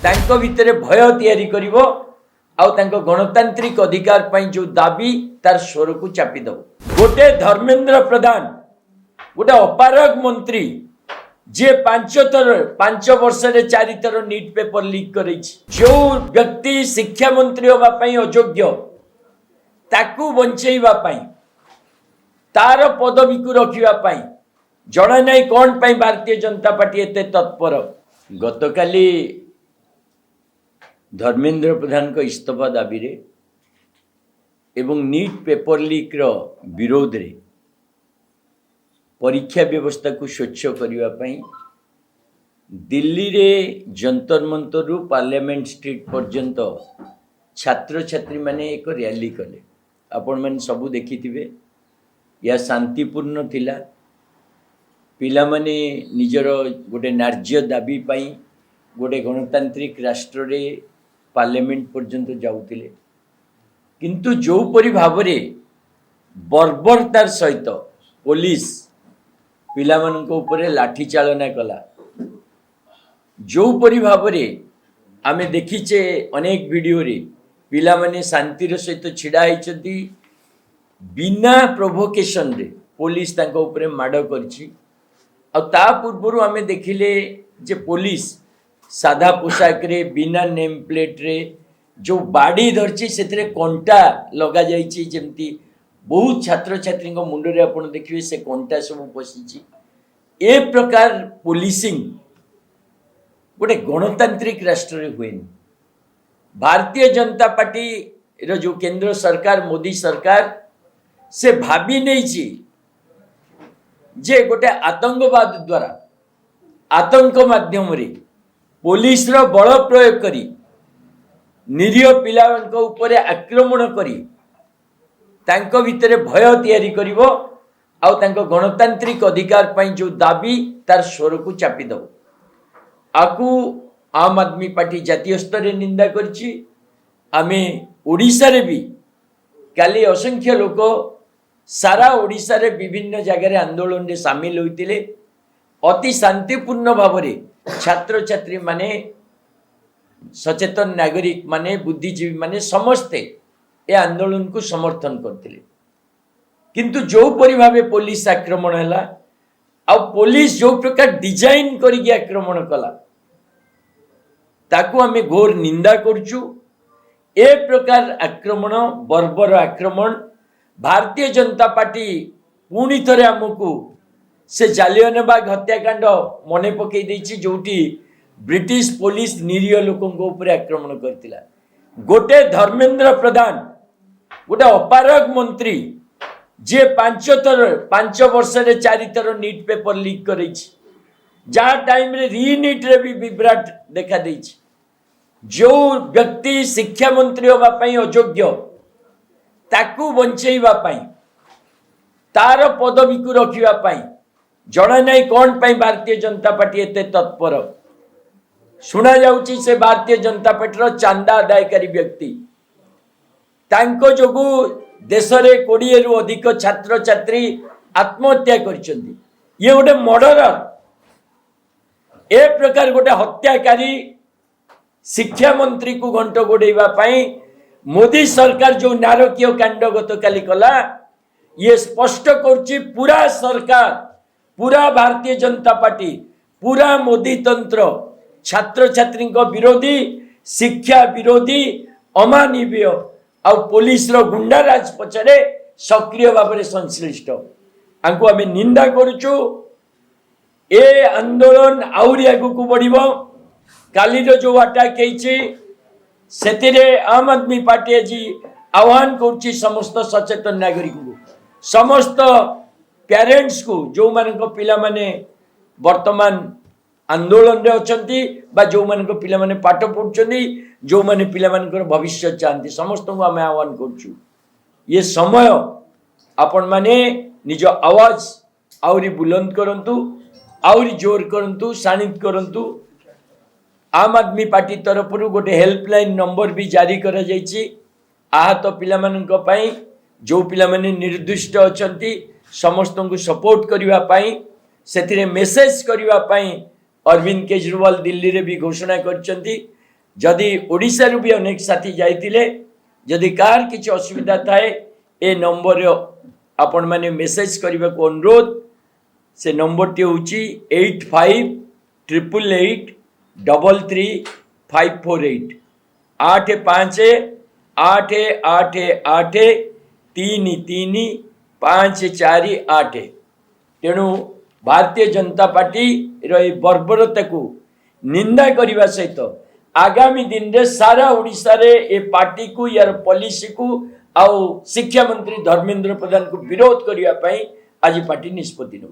तांको भितरे भय तैयारी करिवो आउ तांको गणतांत्रिक अधिकार पई जो दाबी तार स्वर को चापी दो। गोटे धर्मेंद्र प्रधान गोटे अपारग मंत्री जे 5 वर्ष 4 थर नीट पेपर लीक करी जो व्यक्ति शिक्षा मंत्री होगा अयोग्य ताकू बंचेवा तार पदवी को रखा जना नहीं कौन पाई भारतीय जनता पार्टी एते तत्पर। गतकाली धर्मेंद्र प्रधान को इस्तीफा दाबी रे एवं नीट पेपर लीक रो विरोध रे परीक्षा व्यवस्था को स्वच्छ करने दिल्ली रे जंतर मंतर रु पार्लियामेंट स्ट्रीट पर्यंत छात्र छात्री माने एक रैली कले। आपण मैंने सबू देखी या शांतिपूर्ण थिला। पिला माने निजर गोटे नार्य दाबी पाई गोटे गणतांत्रिक राष्ट्र रे पार्लियामेंट पर्यंत जाउतिले किंतु जो परि भावरे बर्बरतार सहित पुलिस पिला मानक ऊपर लाठी चालना कला जो परि भावरे आमे देखिचे अनेक वीडियो रे पिला माने शांतिर सहित छिड़ा होइछंती बिना प्रोवोकेशन रे पुलिस तांको ऊपर माड करछि। आ ता पूर्वरु आमे देखिले जे पुलिस साधा पोशाक रे बिना नेम प्लेट रे जो बाड़ी धरछि सेतरे कंटा लगा जाइछि जेमती बहुत छात्र छात्री मुंड रे आपण देखिबे से कंटा सब पसिछि। ए प्रकार पुलिसिंग गोटे गणतांत्रिक राष्ट्र रे हुएन। भारतीय जनता पार्टी रो जो केंद्र सरकार मोदी सरकार से भाबी नहीं छी जे गोटे आतंकवाद द्वारा आतंक माध्यम रे पुलिस रो बल प्रयोग करी निरीह पिला ऊपर आक्रमण करी तांको भितरे भय तैयारी करिवो आउ तांको गणतांत्रिक अधिकार पई जो दाबी तार स्वर को चापी दो। आकु आम आदमी पार्टी जातीय स्तर रे निंदा करछि। आमे ओडिसा रे भी काली असंख्य लोक सारा ओडिसा रे विभिन्न जगह रे आंदोलन रे शामिल होइतिले। अति शांतिपूर्ण भाव रे छात्र छात्री माने सचेतन नागरिक माने बुद्धिजीवी माने समस्ते ए आंदोलन को समर्थन करथिले किंतु जो परि भाबे पुलिस आक्रमण हैला आ पुलिस जो प्रकार डिजाइन करिके आक्रमण कला ताकू आमे घोर निंदा करछु। ए प्रकार आक्रमण बर्बर आक्रमण भारतीय जनता पार्टी पुणी थरे आमको से जालियानबाग हत्याकांड मने पकई देछि जोटी ब्रिटिश पुलिस निरीह लोकों ऊपर आक्रमण करथिला। गोटे धर्मेंद्र प्रधान गोटे अपारग मंत्री जे 5 वर्ष 4 थर नीट पेपर लीक करी जा टाइम रे रीनीट रे भी विभ्राट देखा देछि। जो व्यक्ति शिक्षा मंत्री होगा अयोग्य ताकू बंचेवा तार पदवी को रखा जना नहीं कौन पाई भारतीय जनता पार्टी एते तत्पर। सुना जाउची से भारतीय जनता पार्टी रो चांदा आदायकारी व्यक्ति तांको जोगु देश रे 20 रु अधिक छात्र छात्री आत्महत्या करछंती। ये गोटे मर्डरर ए प्रकार गोटे हत्याकारी शिक्षा मंत्री को घंट गोड़ेवा मोदी सरकार जो नारकीय कांड गतकाली कला ये स्पष्ट करछि पूरा सरकार पूरा भारतीय जनता पार्टी पूरा मोदी तंत्र छात्र छात्री विरोधी शिक्षा विरोधी अमानवीय आ पुलिस रो गुंडाराज पछरे सक्रिय भाव में संश्लिष्ट आंको आमे निंदा करूछु। ए आंदोलन आउरी आगु को बढ़िबो। काली जो अटैक होइछि सेतिरे आम आदमी पार्टी जी आह्वान करुछि समस्त सचेतन नागरिक को समस्त पेरेंट्स को जो मानक पिला माने वर्तमान आंदोलन रे अछंती बा जो मानक पिला माने पाठ पढुछंती जो माने पिला मानकर भविष्य चाहती समस्त को आमे आह्वान करुछु। ये समय आपण माने निज आवाज आउरी बुलंद करंतु आउरी जोर करंतु शानित करंतु। आम आदमी पार्टी तरफ गोटे हेल्पलाइन नंबर भी जारी करा जाइछि। आहत पिला मानक पई जो पिला माने निर्दिष्ट अछंती समस्त को सपोर्ट करिवा पई सेथिरे मेसेज करिवा पई अरविंद केजरीवाल दिल्ली रे भी घोषणा करछंती। जदि ओडिशा भी अनेक साथी जाइतिले जदि कार किसी असुविधा थाए ए नंबर आपण माने मेसेज करने को अनुरोध से नंबर टी हूँ 8588883548 8588333548 तेणु भारतीय जनता पार्टी रही बर्बरता को निंदा करने सहित आगामी दिन रे सारा ओडिशा रे ए पार्टी को यार पॉलिसी को आउ शिक्षा मंत्री धर्मेंद्र प्रधान को विरोध करने आज पार्टी निष्पत्ति नौ।